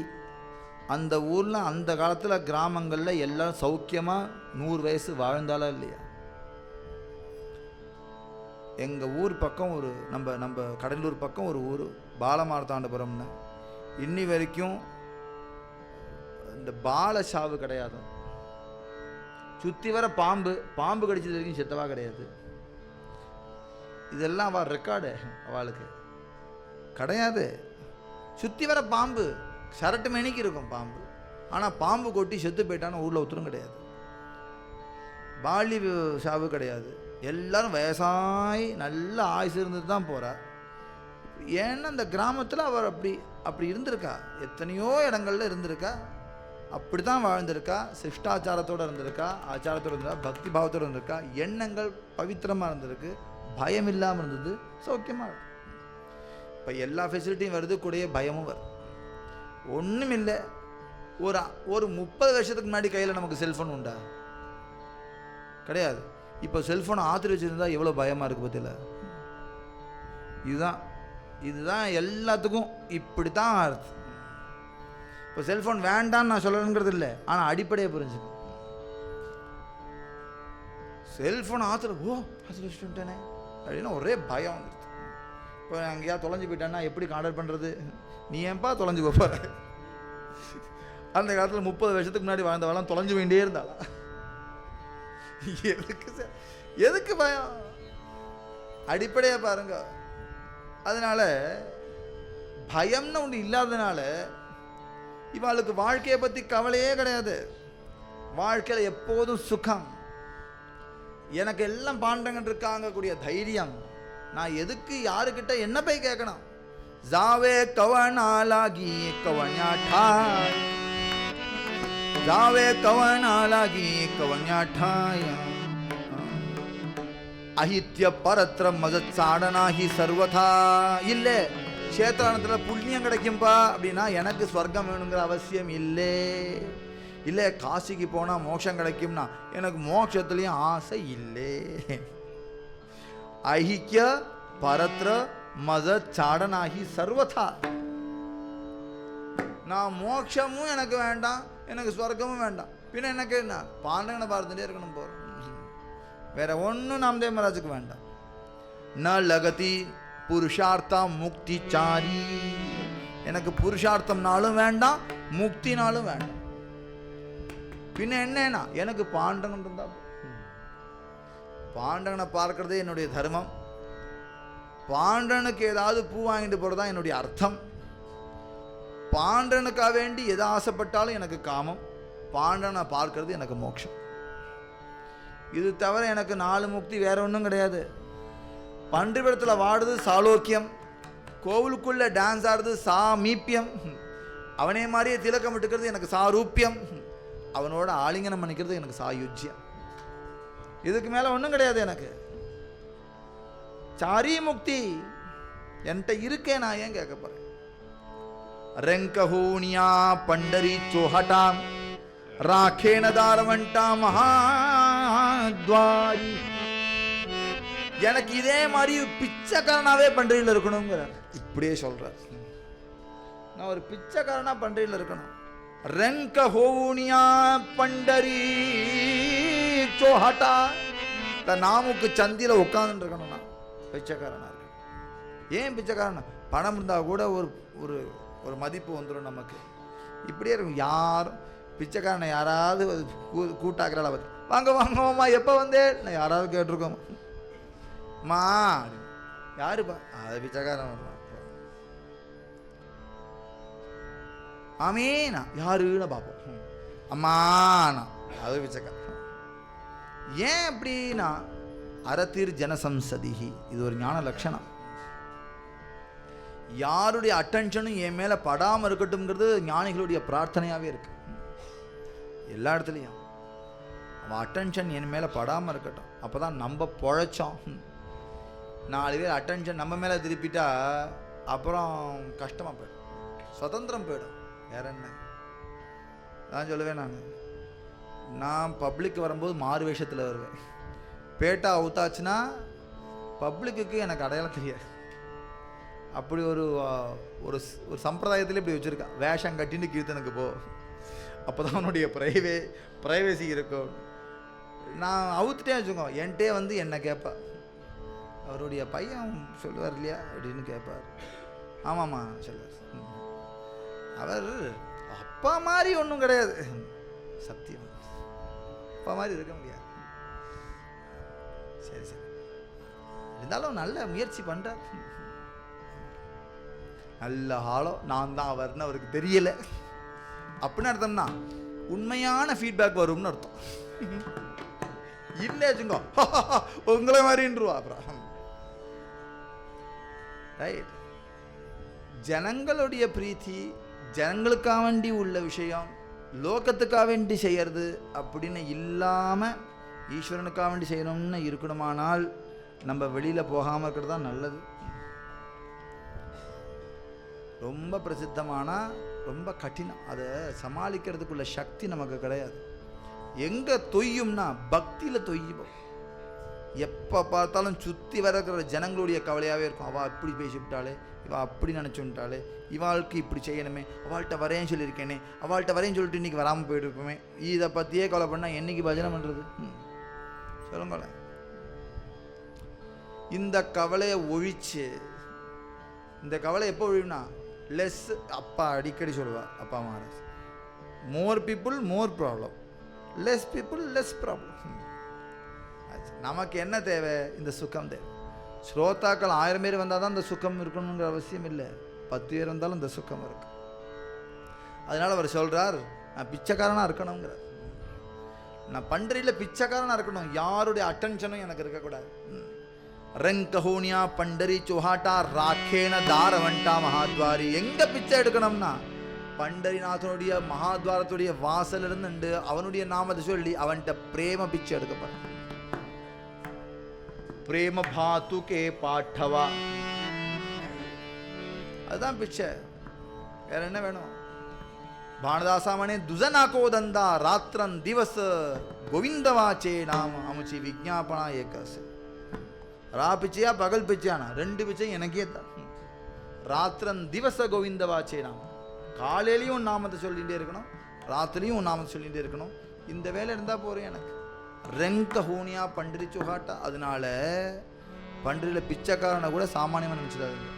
அந்த ஊரில் அந்த காலத்தில் கிராமங்களில் எல்லாம் சௌக்கியமாக 100 வயசு வாழ்ந்தாலும் இல்லையா? எங்கள் ஊர் பக்கம் ஒரு நம்ம கடலூர் பக்கம் ஒரு ஊர் பாலமார்த்தாண்டபுரம்னு, இன்னி வரைக்கும் இந்த பால சாவு கிடையாது. சுற்றி வர பாம்பு கடிச்சது வரைக்கும் செத்தவா கிடையாது. இதெல்லாம் அவள் ரெக்கார்டு, அவளுக்கு கிடையாது. சுற்றி வர பாம்பு சரட்டு மணிக்கு இருக்கும் பாம்பு, ஆனால் பாம்பு கொட்டி செத்து போயிட்டான்னு ஊரில் ஒருத்தரும் கிடையாது. பாலி சாவு கிடையாது. எல்லாரும் வயசாகி நல்ல ஆயுசு இருந்துட்டு தான் போகிறார். ஏன்னா அந்த கிராமத்தில் அவர் அப்படி இருந்திருக்கா, எத்தனையோ இடங்கள்ல இருந்திருக்கா, அப்படி தான் வாழ்ந்திருக்கா, சிஷ்டாச்சாரத்தோடு இருந்திருக்கா, ஆச்சாரத்தோடு இருந்திருக்கா, பக்தி பாவத்தோடு இருந்திருக்கா, எண்ணங்கள் பவித்திரமாக இருந்திருக்கு, பயம் இல்லாமல் இருந்தது, சௌக்கியமாக. இப்போ எல்லா ஃபெசிலிட்டியும் வருது, கூடயே பயமும் வருது. ஒன்றும் இல்லை. ஒரு 30 வருஷத்துக்கு முன்னாடி கையில் நமக்கு செல்ஃபோன் உண்டா? கிடையாது. இப்போ செல்ஃபோனை ஆத்திர வச்சுருந்தா எவ்வளோ பயமாக இருக்குது பற்றில. இதுதான் எல்லாத்துக்கும் இப்படி தான் அர்த்தம். இப்போ செல்ஃபோன் வேண்டான்னு நான் சொல்லணுங்கிறது இல்லை, ஆனால் அடிப்படையை புரிஞ்சுக்கணும். செல்ஃபோன் ஆத்திர வச்சுட்டேனே அப்படின்னா ஒரே பயம் வந்துடுது. இப்போ எங்கேயா தொலைஞ்சு போயிட்டான்னா எப்படி கான்டாக்ட் பண்ணுறது? நீ ஏன்பா தொலைஞ்சு போகிற? அந்த காலத்தில் 30 வருஷத்துக்கு முன்னாடி வாழ்ந்தவெல்லாம் தொலைஞ்சு வேண்டியே இருந்தாளா? எதுக்கு பயம்? அடிப்படையா பாருங்க. அதனால பயம்னு ஒன்று இல்லாததுனால இவளுக்கு வாழ்க்கையை பற்றி கவலையே கிடையாது. வாழ்க்கையில் எப்போதும் சுகம். எனக்கு எல்லாம் பாண்டங்கள் இருக்காங்க கூடிய தைரியம். நான் எதுக்கு யாருக்கிட்ட என்ன போய் கேட்கணும்? ஜாவே கவனாலாகி கவன்யாட்டாய், ஜாவே கவனாலாகி கவன்யாட்டாய், அஹித்ய பரத்ர மதச்சாடனாகி சர்வதா. இல்லை கஷேத்திரானத்தில் புண்ணியம் கிடைக்கும்பா அப்படின்னா எனக்கு ஸ்வர்க்கம் வேணுங்கிற அவசியம் இல்லை. இல்லை காசிக்கு போனால் மோட்சம் கிடைக்கும்னா எனக்கு மோட்சத்துலேயும் ஆசை இல்லை. ஐக்கிய பரத்ர மத சாடனாகி சர்வதா. நான் மோட்சமும் எனக்கு வேண்டாம், எனக்கு ஸ்வர்க்கமும் வேண்டாம், பின்ன எனக்கு என்ன? பாண்டவனை பார்த்துட்டே இருக்கணும் போகிறோம். வேற ஒன்றும் நாம்தேவ் மகாராஜுக்கு வேண்டாம். ந லகதி புருஷார்த்தா முக்தி சாரி. எனக்கு புருஷார்த்தம்னாலும் வேண்டாம், முக்தினாலும் வேண்டாம். பின்ன என்னன்னா எனக்கு பாண்டவன் இருந்தா, பாண்டவனை பார்க்கறதே என்னுடைய தர்மம். பாண்டனுக்கு ஏதாவது பூ வாங்கிட்டு போறதா என்னுடைய அர்த்தம். பாண்டனுக்காக வேண்டி எதை ஆசைப்பட்டாலும் எனக்கு காமம். பாண்டனை பார்க்கறது எனக்கு மோட்சம். இது தவிர எனக்கு 4 முக்தி வேற ஒன்றும் கிடையாது. பண்டிபடத்தில் வாடுறது சாலோக்கியம், கோவிலுக்குள்ள டான்ஸ் ஆடுறது சாமீப்பியம், அவனே மாதிரியே திலக்கம் விட்டுக்கிறது எனக்கு சாரூப்பியம், அவனோட ஆலிங்கனம் பண்ணிக்கிறது எனக்கு சாயுஜ்யம். இதுக்கு மேலே ஒன்றும் கிடையாது எனக்கு. சாரி முக்தி என்கிட்ட இருக்கே, நான் ஏன் கேட்க போறேன்? ரெங்கஹூனியா பண்டரி சோஹட்டாம் ராக்கேன தாரவண்டா மகாத்வாரி. எனக்கு இதே மாதிரி பிச்சைக்காரனாவே பண்டரியில் இருக்கணுங்கிற இப்படியே சொல்றார். நான் ஒரு பிச்சைக்காரனா பண்டரியில் இருக்கணும். ரங்க ஹோனியா பண்டரி சோஹாட்டா, நாமுக்கு சந்தியில உட்கார்ந்து இருக்கணும். நான் பிச்சைக்காரனா இருக்கணும். ஏன் பிச்சைக்காரனா? பணம் இருந்தால் கூட ஒரு ஒரு மதிப்பு வந்துடும் நமக்கு. இப்படியே இருக்கும். யாரும் பிச்சைக்காரனை யாராவது கூட்டாக்குறாள், வாங்க வாங்கம்மா எப்போ வந்தேன் நான் யாராவது கேட்டிருக்கோம். மா யாருப்பா? அது பிச்சைக்காரன் வருவான். ஆமேனா யாருன்னு பார்ப்போம். அம்மானா அது பிச்சைக்காரன். ஏன் அப்படின்னா அரத்திர் ஜனசம்சதிகி, இது ஒரு ஞான லட்சணம். யாருடைய அட்டென்ஷனும் என் மேலே படாமல் இருக்கட்டும்ங்கிறது ஞானிகளுடைய பிரார்த்தனையாகவே இருக்கு. எல்லா இடத்துலையும் அவன் அட்டென்ஷன் என் மேலே படாமல் இருக்கட்டும். அப்போ தான் நம்ம பொழைச்சோம். 4 பேர் அட்டென்ஷன் நம்ம மேலே திருப்பிட்டா அப்புறம் கஷ்டமாக போயிடும், சுதந்திரம் போயிடும். வேற என்ன நான் சொல்லுவேன். நான் பப்ளிக் வரும்போது மாறு வேஷத்தில் வருவேன். பேட்டா அவுத்தாச்சுன்னா பப்ளிக்கு எனக்கு அடையாளம் தெரியாது. அப்படி ஒரு ஒரு சம்பிரதாயத்தில் இப்படி வச்சுருக்கா. வேஷம் கட்டின்னு கீர்த்தனுக்கு போ, அப்போ தான் அவனுடைய ப்ரைவேசி இருக்கும். நான் அவுத்துட்டே வச்சுக்கோ, என்கிட்டே வந்து என்னை கேட்பா, அவருடைய பையன் சொல்லுவார் இல்லையா அப்படின்னு கேட்பார். ஆமாம்மா சொல்லுவார். அவர் அப்பா மாதிரி ஒன்றும் கிடையாது, சத்தியம் அப்பா மாதிரி இருக்க முடியாது. சரி சரி, இருந்தாலும் நல்ல முயற்சி பண்ணுறார். நல்ல ஆளோ நான் தான் அவர்னு அவருக்கு தெரியலை அப்படின்னு அர்த்தம்னா உண்மையான ஃபீட்பேக் வரும்னு அர்த்தம். இல்லை வச்சுங்கோ உங்களை மாதிரின்றுவா அப்புறம். ரைட், ஜனங்களுடைய பிரீத்தி, ஜனங்களுக்காக வேண்டி உள்ள விஷயம், லோகத்துக்காக வேண்டி செய்யறது அப்படின்னு இல்லாமல் ஈஸ்வரனுக்காக வேண்டி செய்யணும்னு இருக்கணுமானால் நம்ம வெளியில் போகாமல் இருக்கிறது தான் நல்லது. ரொம்ப பிரசித்தமான ரொம்ப கடினம், அதை சமாளிக்கிறதுக்குள்ள சக்தி நமக்கு கிடையாது. எங்கே தொய்யும்னா பக்தியில் தொய்யும். எப்போ பார்த்தாலும் சுற்றி வரக்கிற ஜனங்களுடைய கவலையாகவே இருக்கும். அவள் இப்படி பேசிவிட்டாளே, இவள் அப்படி நினச்சுட்டாளே, இவாளுக்கு இப்படி செய்யணுமே, அவள்கிட்ட வரேன்னு சொல்லியிருக்கேனே, அவள்கிட்ட வரேன்னு சொல்லிட்டு இன்றைக்கி வராமல் போயிட்டுருப்போமே, இதை பற்றியே கவலை பண்ணால் என்னைக்கு பஜனை பண்ணுறது? சொல்லுங்களேன். இந்த கவலையை ஒழிச்சு, இந்த கவலை எப்போ ஒழிவுனா லெஸ், அப்பா அடிக்கடி சொல்லுவாள் அப்பா மகாராஜ், மோர் பீப்புள் மோர் problem, less people less problem. நமக்கு என்ன தேவை? இந்த சுகம் தேவை. ஸ்ரோதாக்கள் 1000 பேர் வந்தால் தான் இந்த சுகம் இருக்கணுங்கிற அவசியம் இல்லை, 10 பேர் வந்தாலும் இந்த சுகம் இருக்கு. அதனால் அவர் சொல்கிறார், நான் பிச்சைக்காரனாக இருக்கணுங்கிறார். நான் பண்டரியில் பிச்சைக்காரனாக இருக்கணும், யாருடைய அட்டென்ஷனும் எனக்கு இருக்கக்கூடாது. ரங்கஹோனியா பண்டரி சோஹாட்டா ராக்கேன தாரவண்டா மகாத்வாரி. எங்கே பிச்சை எடுக்கணும்னா பண்டரிநாதனுடைய மகாத்வாரத்துடைய வாசல் இருந்து அவனுடைய நாமத்தை சொல்லி அவன்கிட்ட பிரேம பிச்சை எடுக்கப்படும். பிரேம பாத்து கே பாட்டவா, அதுதான் பிச்சை. வேற என்ன வேணும்? பானதாசாமனே துஜனாக்கோ தந்தா ராத்திரன் திவச கோவிந்தவாச்சே நாம அமுச்சி விஜாபனா ஏகஸ். ரா பிச்சையா பகல் பிச்சையானா 2 பிச்சை எனக்கே தான். ராத்திரன் திவச கோவிந்தவாச்சே நாம, காலையிலையும் நாமத்தை சொல்லிகிட்டே இருக்கணும், ராத்திரியும் நாமத்தை சொல்லிகிட்டே இருக்கணும். இந்த வேலை இருந்தால் போகிறேன் எனக்கு. ரெங்க ஹூனியா பண்டரி சுகாட்டா. அதனால பண்டரியில் பிச்சைக்காரனை கூட சாமானியமாக நினச்சிடாது.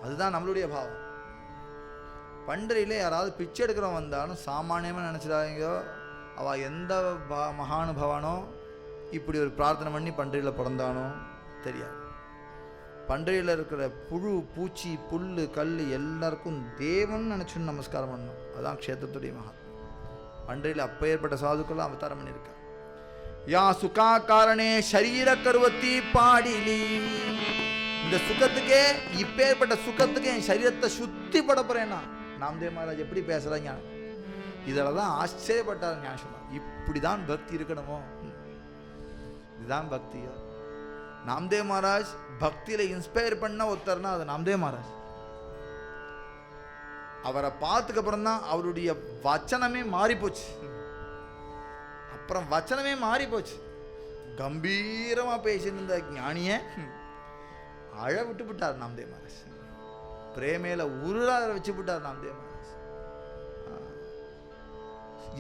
அதுதான் நம்மளுடைய பாவம். பண்டரியில் யாராவது பிச்சை எடுக்கிறவன் வந்தாலும் சாமானியமாக நினச்சிடாதீங்க. அவள் எந்த மகானுபவானோ இப்படி ஒரு பிரார்த்தனை பண்ணி பண்டரியில் பிறந்தானோ தெரியாது. பண்டரியில் இருக்கிற புழு பூச்சி புல் கல் எல்லாருக்கும் தேவன் நினச்சுன்னு நமஸ்காரம் பண்ணணும். அதுதான் க்ஷேத்திரத்துடைய மகா. பண்டரியில் அப்போ ஏற்பட்ட சாதுக்கெல்லாம் அவதாரம் பண்ணியிருக்கா. யா சுகா காரணே சரீர கருவத்தி பாடிலி. இந்த சுகத்துக்கே, இப்பேற்பட்ட சுகத்துக்கு என் சரீரத்தை சுத்தி பட போறேன்னா நாம்தேவ் மகாராஜ் எப்படி பேசுறாங்க, இதில் தான் ஆச்சரியப்பட்டார். ஞான சொன்னார், இப்படிதான் பக்தி இருக்கணுமோ, இதுதான் பக்தியோ. நாம்தேவ் மகாராஜ் பக்தியில இன்ஸ்பயர் பண்ண ஒருத்தர்னா அது நாம்தேவ் மகாராஜ். அவரை பார்த்துக்கு அப்புறம் தான் அவருடைய வச்சனமே மாறி போச்சு. அப்புறம் வச்சனமே மாறி போச்சு. கம்பீரமா பேசியிருந்த ஞானிய அழ விட்டு விட்டார் நாம்தேவ் மகாராஜ். பிரேமையில உருளாத வச்சு விட்டார் நாம்தேவ் மகாராஜ்.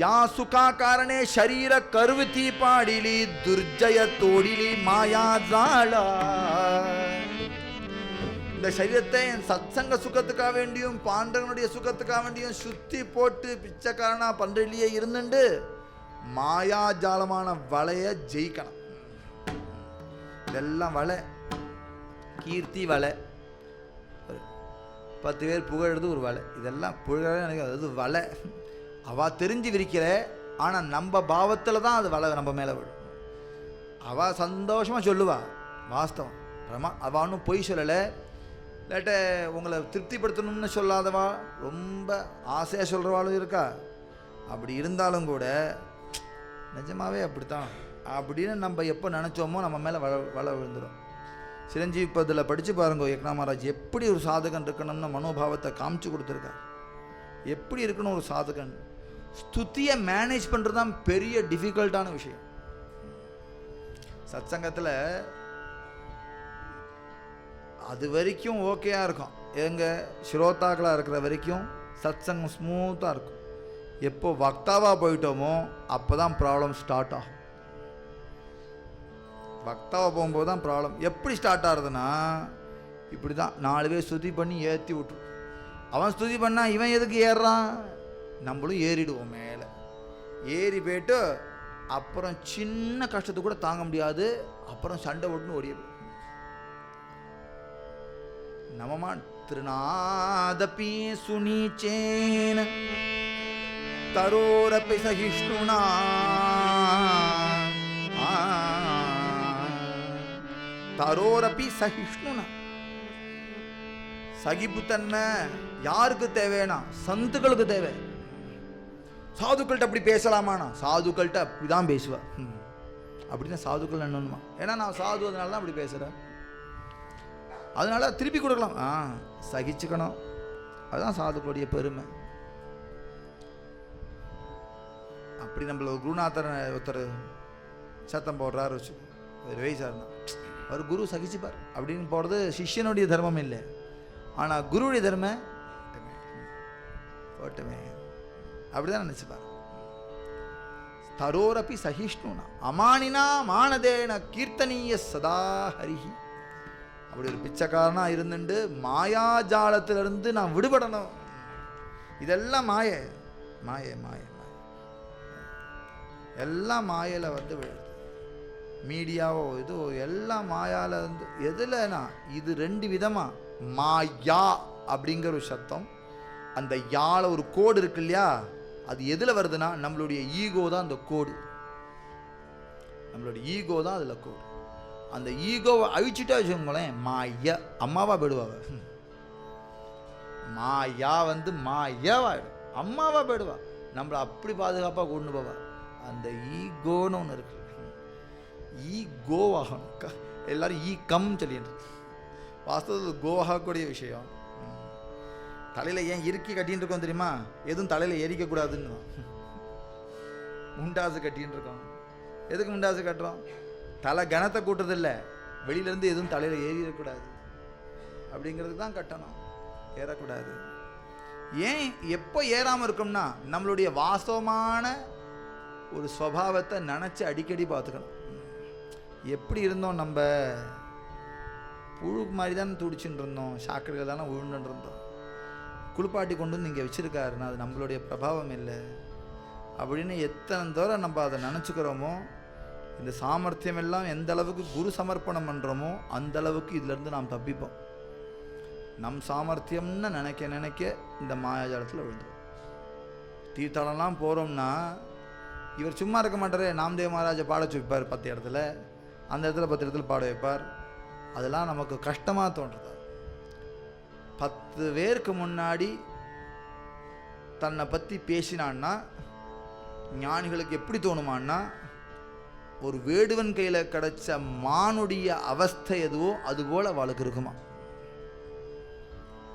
யா சுகா காரணே ஷரீர கருவத்தி பாடிலி துர்ஜய தோடிலி மாயா ஜாலா. இந்த சரீரத்தை என் சத்சங்க சுகத்துக்காக வேண்டியும் பாண்டவனுடைய சுகத்துக்காக வேண்டியும் சுத்தி போட்டு பிச்சைக்காரனா பண்றதுலயே இருந்துட்டு மாயாஜாலமான வலைய ஜெயிக்கணும். இதெல்லாம் வலை, கீர்த்தி வலை, 10 பேர் புகழது ஒரு வலை, இதெல்லாம் புகழ எனக்கு அது வலை. அவ தெரிஞ்சு விரிக்கிற, ஆனால் நம்ம பாவத்தில் தான் அது வலை நம்ம மேலே விடும். அவள் சந்தோஷமாக சொல்லுவா வாஸ்தவம், அவள் ஒன்றும் பொய் சொல்லலை, இல்லாட்ட உங்களை திருப்திப்படுத்தணும்னு சொல்லாதவா ரொம்ப ஆசையாக சொல்கிறவாளும் இருக்கா. அப்படி இருந்தாலும் கூட நிஜமாவே அப்படித்தான் அப்படின்னு நம்ம எப்போ நினச்சோமோ நம்ம மேலே வலை விழுந்துடும். சிரஞ்சீவி இப்போ இதில் படித்து பாருங்க, ஏக்நாத் மகாராஜ் எப்படி ஒரு சாதகன் இருக்கணும்னு மனோபாவத்தை காமிச்சு கொடுத்துருக்கார். எப்படி இருக்கணும் ஒரு சாதகன், ஸ்துதியை மேனேஜ் பண்ணுறது தான் பெரிய டிஃபிகல்ட்டான விஷயம். சத்சங்கத்தில் அது வரைக்கும் ஓகேயாக இருக்கும், எங்கள் ஸ்ரோதாக்களாக இருக்கிற வரைக்கும் சத்சங்கம் ஸ்மூத்தாக இருக்கும். எப்போ வக்தாவாக போயிட்டோமோ அப்போ தான் ப்ராப்ளம் ஸ்டார்ட் ஆகும். வக்தாவாக போகும்போது தான் ப்ராப்ளம். எப்படி ஸ்டார்ட் ஆகுதுன்னா, இப்படி தான் 4 பேர் ஸ்துதி பண்ணி ஏற்றி விட்டுரும். அவன் ஸ்துதி பண்ணால் இவன் எதுக்கு ஏறுறான், நம்மளும் ஏறிடுவோம் மேலே. ஏறி போய்ட்டு அப்புறம் சின்ன கஷ்டத்தை கூட தாங்க முடியாது, அப்புறம் சண்டை ஓட்டுன்னு ஓடிய நமமா திருநாதபி சுனிச்சேன தரோரபி சகிஷ்ணுனா தரோரபி சகிஷ்ணுனா. சகிப்புத்தன்மை யாருக்கு தேவைன்னா சந்துக்களுக்கு தேவை. சாதுக்கள்கிட்ட அப்படி பேசலாமாண்ணா, சாதுக்கள்கிட்ட அப்படி தான் பேசுவேன் அப்படின்னா சாதுக்கள் என்னன்னுமா, ஏன்னா நான் சாது அதனால தான் அப்படி பேசுகிறேன், அதனால திருப்பி கொடுக்கலாம். சகிச்சுக்கணும், அதுதான் சாதுக்களுடைய பெருமை. அப்படி நம்மள ஒரு குருநாதர் ஒருத்தர் சத்தம் போடுறாரு வச்சு, ஒரு வயசாக இருந்தால் அவர் குரு சகிச்சுப்பார் அப்படின்னு போடுறது சிஷ்யனுடைய தர்மம் இல்லை, ஆனால் குருவுடைய தர்மம் போட்டுமே அப்படிதான் நினைச்சுப்பார். தரோரப்பி சகிஷ்ணுனா அமானினா மானதேன கீர்த்தனீய சதா ஹரிஹி. அப்படி ஒரு பிச்சைக்காரனா இருந்துட்டு மாயாஜாலத்திலிருந்து நான் விடுபடணும். இதெல்லாம் மாய மாய மாய மாய எல்லாம் மாயையில் வந்து விழுது. மீடியாவோ இதுவோ எல்லாம் மாயால இருந்து. எதுலனா இது 2 விதமா, மாயா அப்படிங்கிற ஒரு சத்தம், அந்த யாழ ஒரு கோடு இருக்கு இல்லையா, அது எதில் வருதுன்னா நம்மளுடைய ஈகோ தான் அந்த கோடு, நம்மளுடைய ஈகோ தான் அதில் கோடு. அந்த ஈகோவை அழிச்சுட்டா வச்சுக்கோங்களேன், மாயா அம்மாவா போயிடுவாங்க. மாயா வந்து மாயாவாயிடும், அம்மாவா போயிடுவா, நம்மளை அப்படி பாதுகாப்பாக கொண்டு போவா. அந்த ஈகோன்னு ஒன்று இருக்கு, ஈகோவாகணும். எல்லாரும் ஈ கம் சொல்லிட்டு வாஸ்தவத்தில் கோவாகக்கூடிய விஷயம். தலையில் ஏன் இறுக்கி கட்டின்னு இருக்கோம் தெரியுமா, எதுவும் தலையில் எரிக்கக்கூடாதுன்னு முண்டாசு கட்டின்னு இருக்கோம். எதுக்கு முண்டாசு கட்டுறோம், தலை கனத்தை கூட்டுறதில்லை, வெளியிலேருந்து எதுவும் தலையில் ஏறிடக்கூடாது அப்படிங்கிறதுக்கு தான் கட்டணும், ஏறக்கூடாது. ஏன் எப்போ ஏறாமல் இருக்கோம்னா நம்மளுடைய வாஸ்தவமான ஒரு ஸ்வபாவத்தை நினச்சி அடிக்கடி பார்த்துக்கணும். எப்படி இருந்தோம், நம்ம புழு மாதிரி தானே துடிச்சுட்டு இருந்தோம், சாக்கடையில் தானே விழுந்துட்டு இருந்தோம், குளிப்பாட்டி கொண்டு வந்து இங்கே வச்சுருக்காருன்னா அது நம்மளுடைய பிரபாவம் இல்லை அப்படின்னு எத்தனை தூரம் நம்ம அதை நினச்சிக்கிறோமோ, இந்த சாமர்த்தியம் எல்லாம் எந்த அளவுக்கு குரு சமர்ப்பணம் பண்ணுறோமோ அந்த அளவுக்கு இதிலேருந்து நாம் தப்பிப்போம். நம் சாமர்த்தியம்னு நினைக்க இந்த மாயாஜாலத்தில் விழுந்தோம். தீர்த்தாலெல்லாம் போகிறோம்னா இவர் சும்மா இருக்க மாட்டார், நாம்தேவ் மகாராஜை பாட வைப்பார் 10 இடத்துல, அந்த இடத்துல 10 இடத்துல பாட வைப்பார். அதெல்லாம் நமக்கு கஷ்டமாக தோன்றுது. 10 பேருக்கு முன்னாடி தன்னை பற்றி பேசினான்னா ஞானிகளுக்கு எப்படி தோணுமான்னா, ஒரு வேடுவன் கையில் கிடைச்ச மானுடைய அவஸ்தை எதுவோ அதுபோல் அவளுக்கு இருக்குமா.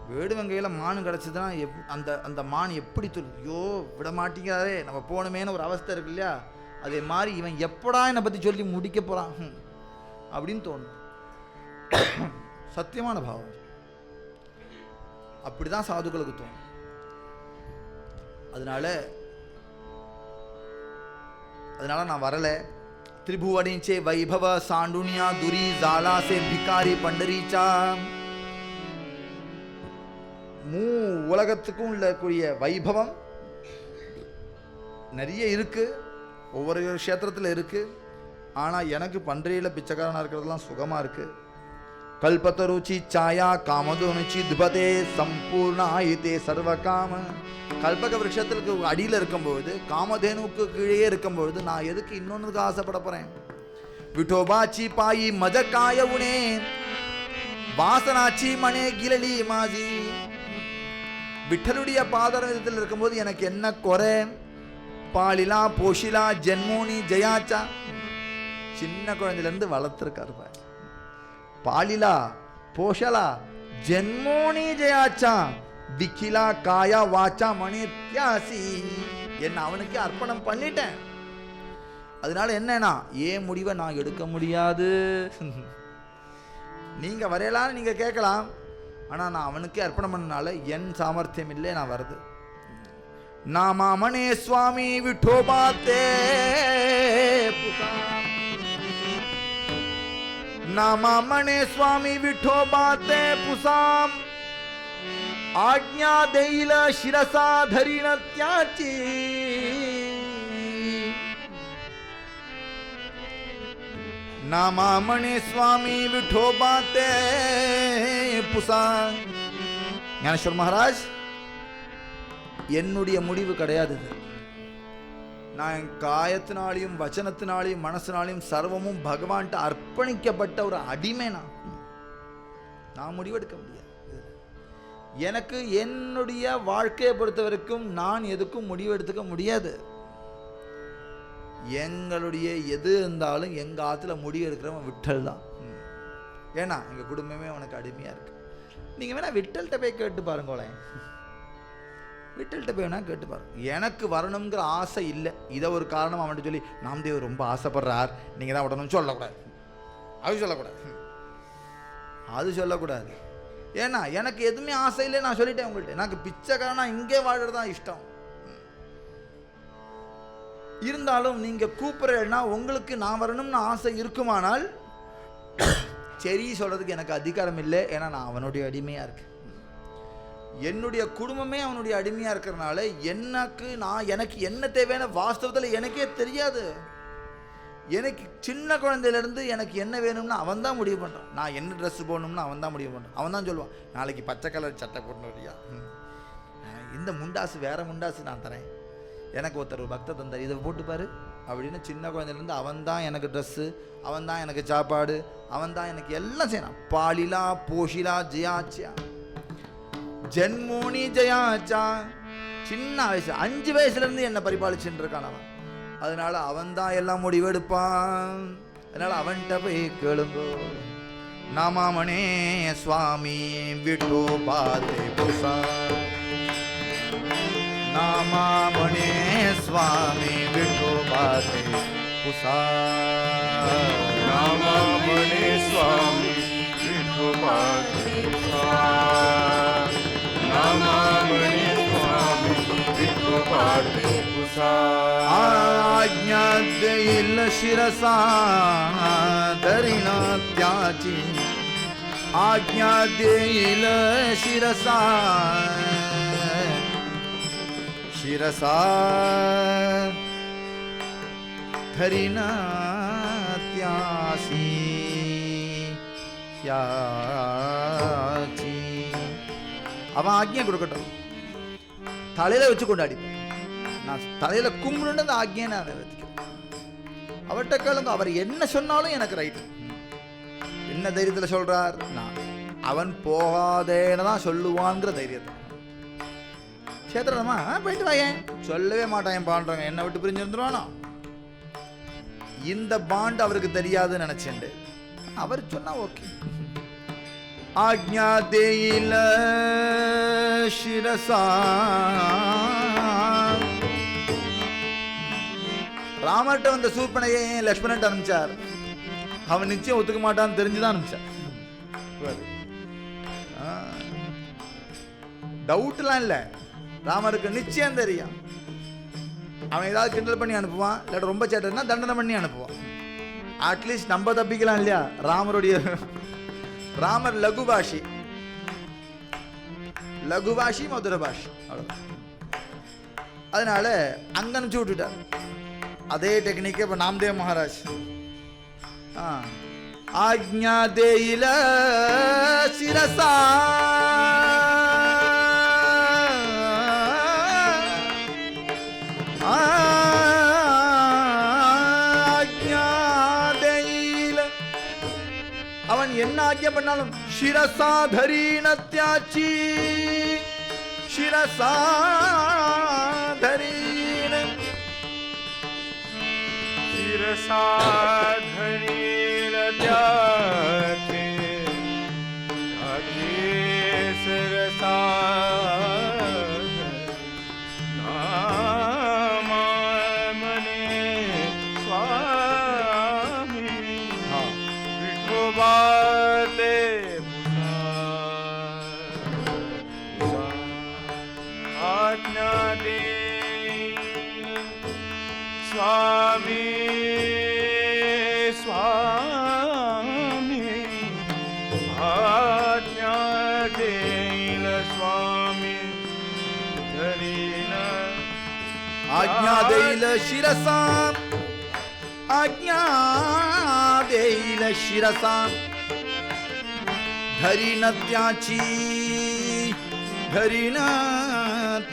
வேடுவன் கையில் மான் கிடச்சிதுன்னா அந்த அந்த மான் எப்படி ஐயோ விட மாட்டேங்கிறாரே நம்ம போகணுமேனு ஒரு அவஸ்தை இருக்கு இல்லையா, அதே மாதிரி இவன் எப்படா என்னை பற்றி சொல்லி முடிக்க போகிறான் அப்படின்னு தோணும். சத்தியமான பாவம். அப்படிதான் சாதுக்களுக்கு தோணும். அதனால நான் வரல. திரிபுவனிச்சே வைபவ சாண்டுனியா துரி ஜாலாசே பிகாரி பண்டரீச்சா, உலகத்துக்கும் உள்ளக்கூடிய வைபவம் நிறைய இருக்கு, ஒவ்வொரு க்ஷேத்திரத்தில் இருக்கு. ஆனால் எனக்கு பன்றியில் பிச்சைக்காரனாக இருக்கிறதுலாம் சுகமாக இருக்கு. கல்பத்தருச்சி சாயா காமதோனுச்சி துபதே சம்பூர்ண ஆயித்தே சர்வகாம. கல்பக விருட்சத்திற்கு அடியில் இருக்கும்பொழுது, காமதேனுக்கு கீழே இருக்கும்பொழுது நான் எதுக்கு இன்னொன்னுக்கு ஆசைப்பட போறேன்? விட்டோபாச்சி பாயி மஜக்காய உனே வாசனாச்சி மனே கிலலி மாஜி. விட்டலுடைய பாதரத்தில் இருக்கும்போது எனக்கு என்ன குறை? பாலிலா போஷிலா ஜென்மோனி ஜெயாச்சா. சின்ன குழந்தையிலேருந்து வளர்த்துருக்காரு. பாலிலா போஷலா ஜென்மோனி ஜெயாச்சா திக்கிலா காயா வாச்சா மணித்யாசி. என்ன அவனுக்கு அர்ப்பணம் பண்ணிட்டேன். அதனால என்னன்னா ஏன் முடிவை நான் எடுக்க முடியாது. நீங்க வரையலாம், நீங்க கேட்கலாம். ஆனா நான் அவனுக்கே அர்ப்பணம் பண்ணனால என் சாமர்த்தியம் இல்லை, நான் வருது. நாமனே சுவாமி விட்டோபாத்தே नामामणे स्वामी विठोबाते पुसाम आज्ञा देईल शिरसा धरीन त्याची. नामामणे स्वामी विठोबाते पुसाम. ஞானேஸ்வர் மகாராஜ், என்னுடைய முடிவு கிடையாது. நான் என் காயத்தினாலையும் வச்சனத்தினாலையும் மனசினாலையும் சர்வமும் பகவான்கிட்ட அர்ப்பணிக்கப்பட்ட ஒரு அடிமை. நான் முடிவெடுக்க முடியாது. எனக்கு என்னுடைய வாழ்க்கையை பொறுத்த வரைக்கும் நான் எதுக்கும் முடிவெடுத்துக்க முடியாது. எங்களுடைய எது இருந்தாலும் எங்க ஆத்துல முடிவு எடுக்கிறவன் விட்டல் தான். ஏன்னா எங்க குடும்பமே உனக்கு அடிமையா இருக்கு. நீங்க வேணா விட்டல்கிட்ட போய் கேட்டு பாருங்களேன். விட்டல்கிட்ட போய் வேணா கேட்டு பாருங்க. எனக்கு வரணுங்கிற ஆசை இல்லை. இதை ஒரு காரணம் அவன்கிட்ட சொல்லி நாம்தேவர் ரொம்ப ஆசைப்படுறார், நீங்க தான் விடணும்னு சொல்லக்கூடாது. அது சொல்லக்கூடாது. ஏன்னா எனக்கு எதுவுமே ஆசை இல்லை. நான் சொல்லிட்டேன் உங்கள்கிட்ட, எனக்கு பிச்சைக்காரனா இங்கே வாழ்றது தான் இஷ்டம். இருந்தாலும் நீங்க கூப்பிடுறேன்னா உங்களுக்கு நான் வரணும்னு ஆசை இருக்குமானால் சரி சொல்றதுக்கு எனக்கு அதிகாரம் இல்லை. ஏன்னா நான் அவனுடைய அடிமையா இருக்கேன். என்னுடைய குடும்பமே அவனுடைய அடிமையா இருக்கிறதுனால எனக்கு என்ன தேவையான வாஸ்தவத்தில் எனக்கே தெரியாது. எனக்கு சின்ன குழந்தையிலேருந்து எனக்கு என்ன வேணும்னு அவன் தான் முடிவு பண்ணுறான். நான் என்ன ட்ரெஸ் போடணும்னு அவன் தான் முடிவு பண்ணுறான். அவன் தான் சொல்லுவான், நாளைக்கு பச்சை கலர் சட்டை போடணும் இல்லையா, இந்த முண்டாசு வேற முண்டாசு நான் தரேன், எனக்கு ஒருத்தர் பக்த தந்தார், இதை போட்டுப்பாரு அப்படின்னு. சின்ன குழந்தையிலேருந்து அவன் தான் எனக்கு ட்ரெஸ்ஸு, அவன் தான் எனக்கு சாப்பாடு, அவன் தான் எனக்கு எல்லாம் செய்யணும். பாலிலா போஷிலா ஜெயாச்சியா ஜென்மோனி ஜெயாச்சா. சின்ன வயசு 5 வயசுலேருந்து என்னை பரிபாலிச்சுட்டு இருக்கான் அவன். அதனால அவன் தான் எல்லாம் முடிவெடுப்பான். அதனால அவன்கிட்ட போய் கேளுங்கோ. நாமாமணே சுவாமி விட்டோபாதே புசா. நாமாமணே சுவாமி விட்டோபாதே புசா.
நாமாமணே சுவாமி விட்டோபாதே புசா. नामामणि स्वामी विठोबाते पुसा.
आज्ञा देईल शिरसा धरीन त्याची. आज्ञा देईल शिरसा शिरसा धरीन त्यासी त्याची. அவன் ஆக்ஞை கொடுக்கட்டும், தலையில வச்சு கொண்டாடிப்பேன். நான் தலையில கும்பிடுன்னு அந்த ஆக்ஞையை நான் நிறைவேற்றிக்கிறேன். அவர்கிட்ட கேளுங்க, அவர் என்ன சொன்னாலும் எனக்கு ரைட்டு. என்ன தைரியத்தில் சொல்றார்? நான் அவன் போகாதேன்னு தான் சொல்லுவான்ங்கிற தைரியத்தை. சேத்திரமா போயிட்டு வாயேன் சொல்லவே மாட்டான் பாண்டுறாங்க, என்னை விட்டு பிரிஞ்சு வந்துருவானோ. இந்த பாண்ட் அவருக்கு தெரியாதுன்னு நினைச்சேன். அவர் சொன்னா ஓகே. आज्ञा देईल शिरसा. ராமர்கிட்ட வந்த சூர்பனையை லக்ஷ்மணன் அனுப்பிச்சார். அவன் நிச்சயம் ஒத்துக்க மாட்டான்னு தெரிஞ்சுதான் அனுப்பிச்சார். டவுட்லாம் இல்லை, ராமருக்கு நிச்சயம் தெரியும். அவன் ஏதாவது கிண்டல் பண்ணி அனுப்புவான், இல்லாட்ட ரொம்ப சேட்டர்னா தண்டனை பண்ணி அனுப்புவான். அட்லீஸ்ட் நம்ம தப்பிக்கலாம் இல்லையா? ராமர் லகுபாஷி, மதுர பாஷி, அவ்வளோதான். அதனால அங்க அனுப்பிச்சு விட்டுட்டார். அதே டெக்னிக் இப்போ நாம்தேவ் மகாராஜ் ஆக்ஞா தேயில சிரசா அவன் என்ன ஆக்கிய பண்ணாலும் சிரசா தரீன தியாச்சி, சிரசா தரீன
சிரசா தரீன தியாச்சி, சிரசா स्वामी स्वामी आज्ञा देईल स्वामी धरीन,
आज्ञा देईल शिरसा, आज्ञा देईल शिरसा धरीन त्याची, धरीन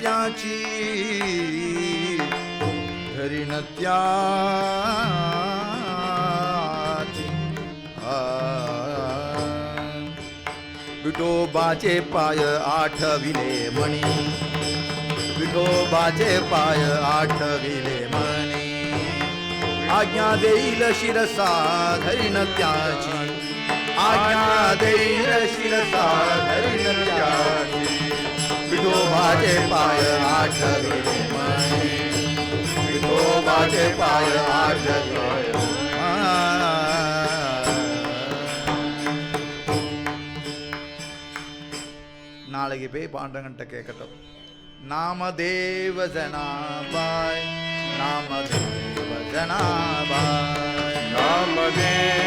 त्याची, धरीन त्याची. विठोबाचे पाय आठविले म्हणी, विठोबाचे पाय आठविले म्हणी. आज्ञा देईल शिरसा धरीन त्याची, आज्ञा देईल शिरसा धरीन त्याची. विठोबाचे पाय आठविले म्हणी, विठोबाचे पाय आठविले. நாளைக்கு போய் பாண்டவன்கிட்ட கேட்கட்டும். நாமதேவ ஜனாபாய், நாமதேவ ஜனாபாய்,
நாமதேவ